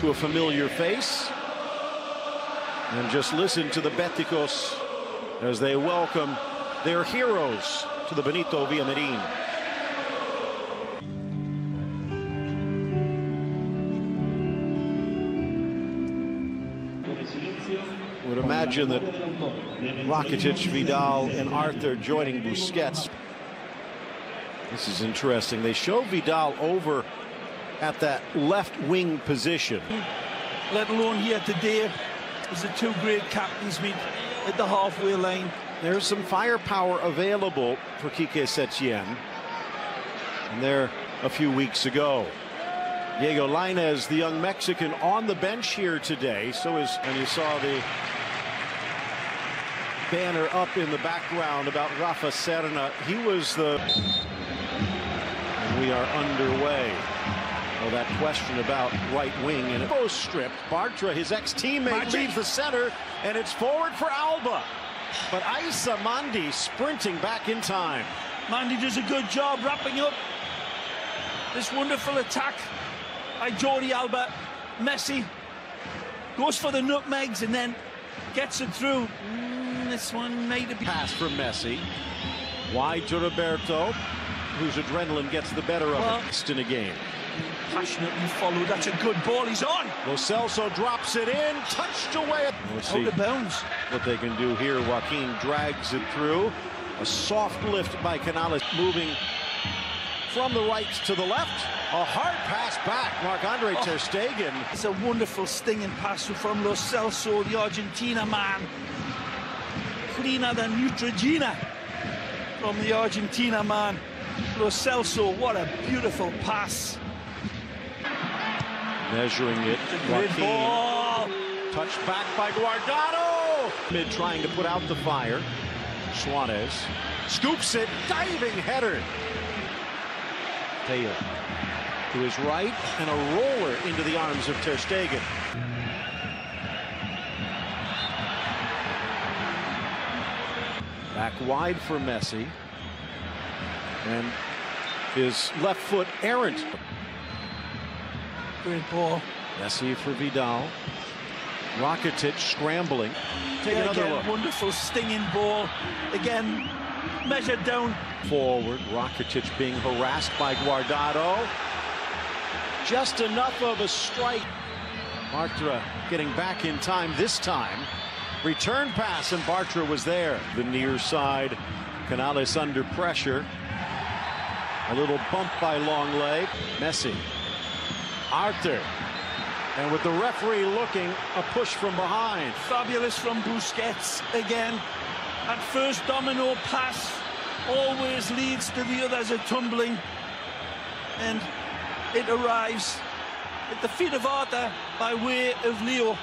to a familiar face. And just listen to the Betіs as they welcome their heroes to the Benito Villamarín. I would imagine that Rakitic, Vidal, and Arthur joining Busquets. This is interesting. They show Vidal over at that left wing position. Let alone here today, as the two great captains meet at the halfway line. There's some firepower available for Quique Setien. And there a few weeks ago. Diego Lainez, the young Mexican, on the bench here today. And you saw the banner up in the background about Rafa Serna. He was the... And we are underway. Well, that question about right wing, and it goes stripped. Barca, his ex-teammate, leaves the center, and it's forward for Alba. But Isa Mandi sprinting back in time. Mandi does a good job wrapping up this wonderful attack by Jordi Alba. Messi goes for the nutmegs and then gets it through. This one might have been... Pass from Messi. Wide to Roberto, whose adrenaline gets the better of it in a game. Passionately followed. That's a good ball. He's on. Lo Celso drops it in, touched away. We'll see out of bounds what they can do here. Joaquin drags it through. A soft lift by Canales, moving from the right to the left. A hard pass back. Marc-Andre ter Stegen. It's a wonderful stinging pass from Lo Celso, the Argentina man. Cleaner than Neutrogena from the Argentina man. Lo Celso, what a beautiful pass. Measuring it. Great ball. Touched back by Guardado. Mid trying to put out the fire. Suarez scoops it. Diving header. Teo to his right and a roller into the arms of ter Stegen. Back wide for Messi. And his left foot errant. Great ball. Messi for Vidal. Rakitic scrambling. Take another look. Wonderful stinging ball. Again, measured down. Forward. Rakitic being harassed by Guardado. Just enough of a strike. Bartra getting back in time this time. Return pass, and Bartra was there. The near side. Canales under pressure. A little bump by Longley. Messi. Arthur. And with the referee looking, a push from behind. Fabulous from Busquets again. That first domino pass always leads to the others are tumbling. And it arrives at the feet of Arthur by way of Leo.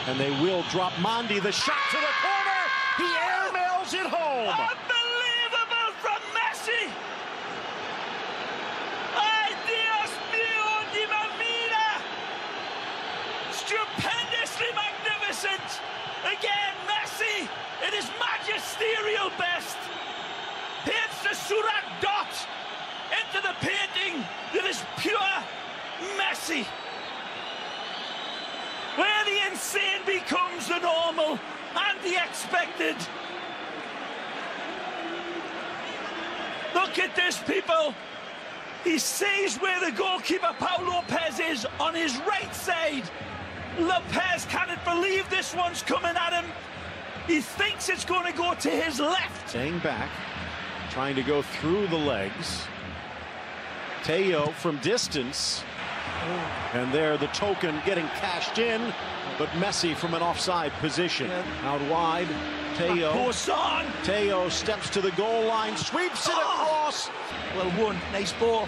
And they will drop Mandi. The shot to the corner. He airmails it home. Unbelievable from Messi. Ay, Dios mío, di mamma. Stupendously magnificent. Again, Messi at his magisterial best. Paints the Surat dot into the painting that is pure Messi. Where the insane becomes the normal and the expected. Look at this, people. He sees where the goalkeeper, Pau Lopez, is on his right side. Lopez cannot believe this one's coming at him. He thinks it's going to go to his left. Staying back, trying to go through the legs. Teo from distance. And there the token getting cashed in, but Messi from an offside position. Out wide, Teo. Teo steps to the goal line, sweeps it across. Well won, nice ball.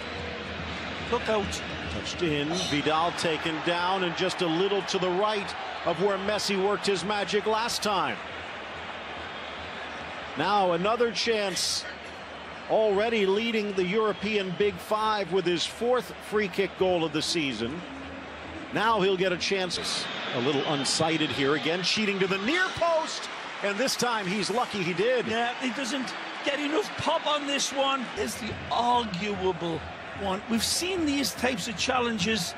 Look out. Touched in, Vidal taken down, and just a little to the right of where Messi worked his magic last time. Now another chance. Already leading the European Big Five with his 4th free kick goal of the season. Now he'll get a chance. A little unsighted here again, cheating to the near post, and this time he's lucky he did. Yeah, he doesn't get enough pop on this one. It's the arguable one. We've seen these types of challenges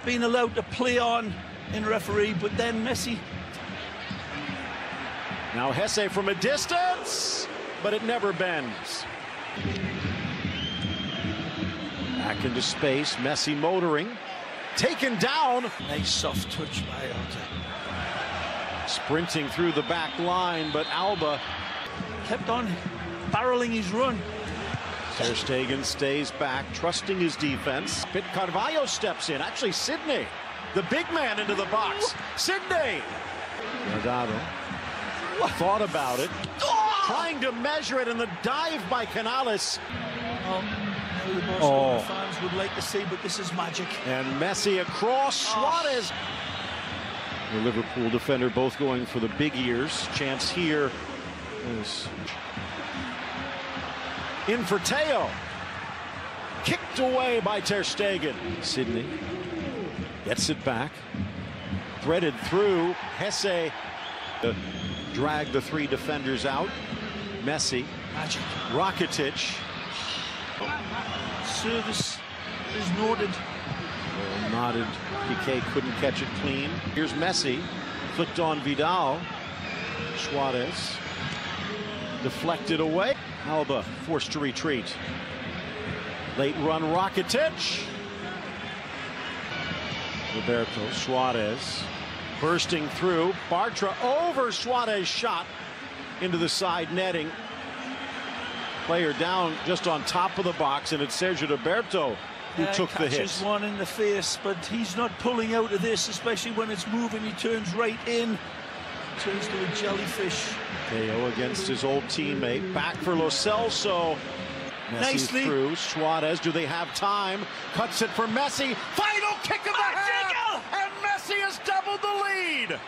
been allowed to play on in referee, but then Messi. Now Hesse from a distance, but it never bends. Back into space, Messi motoring, taken down. Nice soft touch by Alta. Sprinting through the back line, but Alba kept on barreling his run. Ter Stegen stays back, trusting his defense. Carvalho steps in. Actually, Sidney, the big man, into the box. Sidney! Guardado thought about it, trying to measure it, and the dive by Canales. The Barcelona fans would like to see, but this is magic. And Messi across, Suarez. The Liverpool defender both going for the big ears. Chance here is in for Teo. Kicked away by Ter Stegen. Sidney gets it back. Threaded through. Hesse dragged the three defenders out. Messi. Magic. Rakitic. Service is noted. Well, nodded. Piqué couldn't catch it clean. Here's Messi. Flicked on Vidal. Suarez. Deflected away. Alba forced to retreat. Late run Rakitic. Roberto. Suarez. Bursting through. Bartra over Suarez shot into the side netting. Player down just on top of the box, and it's Sergio Roberto who took the hit. Catches one in the face, but he's not pulling out of this, especially when it's moving. He turns right in, turns to a jellyfish. Teo against his old teammate. Back for Lo Celso. Messi Nicely through. Suarez, do they have time? Cuts it for Messi. Final kick of the half, and Messi has doubled the lead.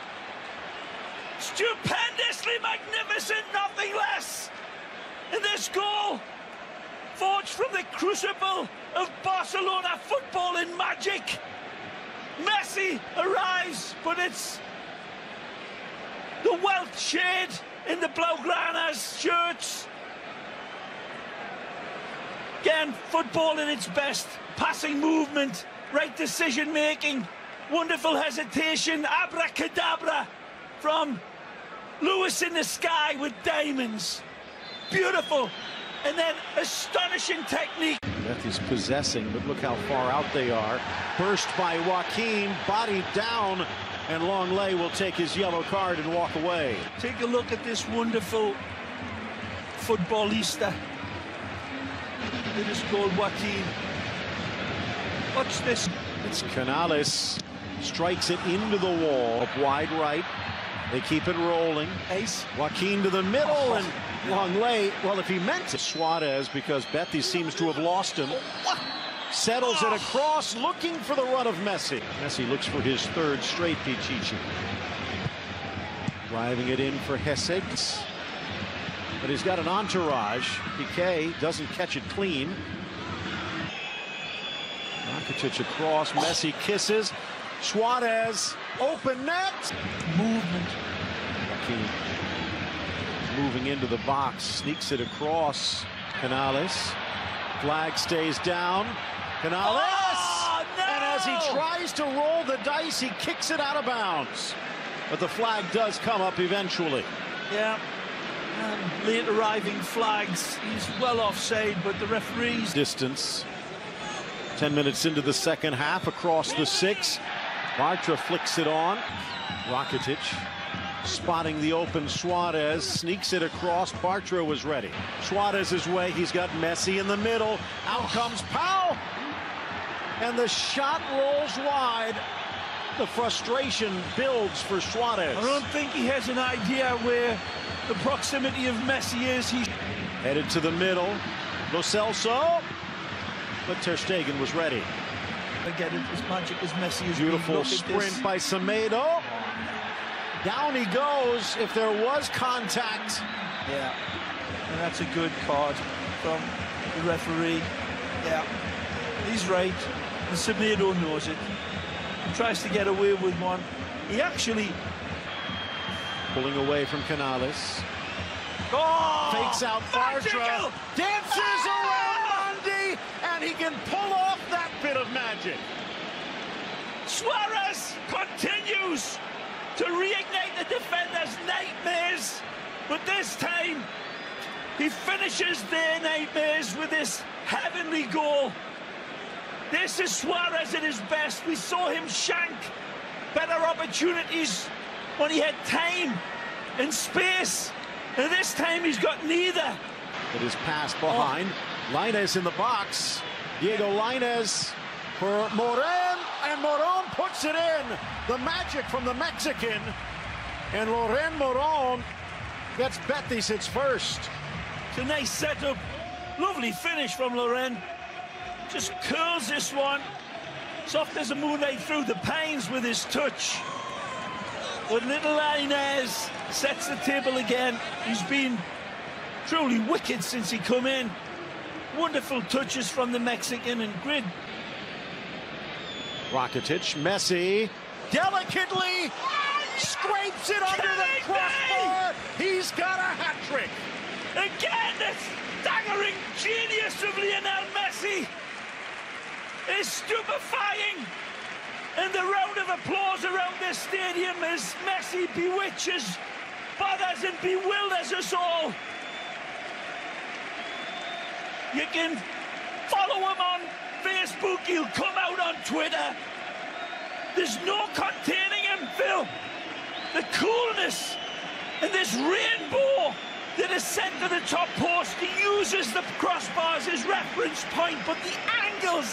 Stupendously magnificent, nothing less. And this goal, forged from the crucible of Barcelona football in magic. Messi arrives, but it's the Welsh shade in the Blaugrana's shirts. Again, football in its best. Passing movement, right decision making, wonderful hesitation, abracadabra from Lewis in the sky with diamonds. Beautiful, and then astonishing technique. Bethis possessing, but look how far out they are. Burst by Joaquin, bodied down, and Longley will take his yellow card and walk away. Take a look at this wonderful footballista. It is called Joaquin. Watch this. It's Canales, strikes it into the wall, up wide right. They keep it rolling. Ace. Joaquin to the middle, and Longley, well, if he meant to. Suarez, because Bethis seems to have lost him. Settles it across, looking for the run of Messi. Messi looks for his third straight Pichichi. Driving it in for Hesse. But he's got an entourage. Piqué doesn't catch it clean. Rakitic across, Messi kisses. Suarez, open net. Movement. Joaquin moving into the box, sneaks it across. Canales. Flag stays down. Canales! Oh, no! And as he tries to roll the dice, he kicks it out of bounds. But the flag does come up eventually. Yeah. And late arriving flags. He's well offside, but the referees. Distance. 10 minutes into the second half, across the 6. Bartra flicks it on. Rakitic spotting the open Suarez, sneaks it across. Bartra was ready. Suarez's way, he's got Messi in the middle. Out comes Pau! And the shot rolls wide. The frustration builds for Suarez. I don't think he has an idea where the proximity of Messi is. He's headed to the middle. Lo Celso. But Ter Stegen was ready. Again, as magic as Messi is. Beautiful sprint by Semedo. Down he goes. If there was contact. Yeah. And that's a good card from the referee. Yeah. He's right. And Semedo knows it. He tries to get away with one. He actually... Pulling away from Canales. Oh! Fakes out Bartra. Dances around Monday. And he can pull off that bit of magic. Suarez continues to reignite the defenders' nightmares, but this time he finishes their nightmares with this heavenly goal. This is Suarez at his best. We saw him shank better opportunities when he had time and space, and this time he's got neither. It is passed behind. Lainez in the box. Ηիghlіghts for Moran, and Moran puts it in. The magic from the Mexican, and Moran gets Betіs its first. It's a nice setup. Lovely finish from Loren. Just curls this one. Soft as a moonlight through the pines with his touch. But little Lainez sets the table again. He's been truly wicked since he come in. Wonderful touches from the Mexican and grid. Rakitic, Messi, delicately scrapes it under the crossbar. He's got a hat trick. Again, the staggering genius of Lionel Messi is stupefying. And the round of applause around this stadium as Messi bewitches, bothers and bewilders us all. You can follow him on Facebook, he'll come out on Twitter. There's no containing him, Phil. The coolness and this rainbow that is sent to the top post. He uses the crossbar as his reference point, but the angles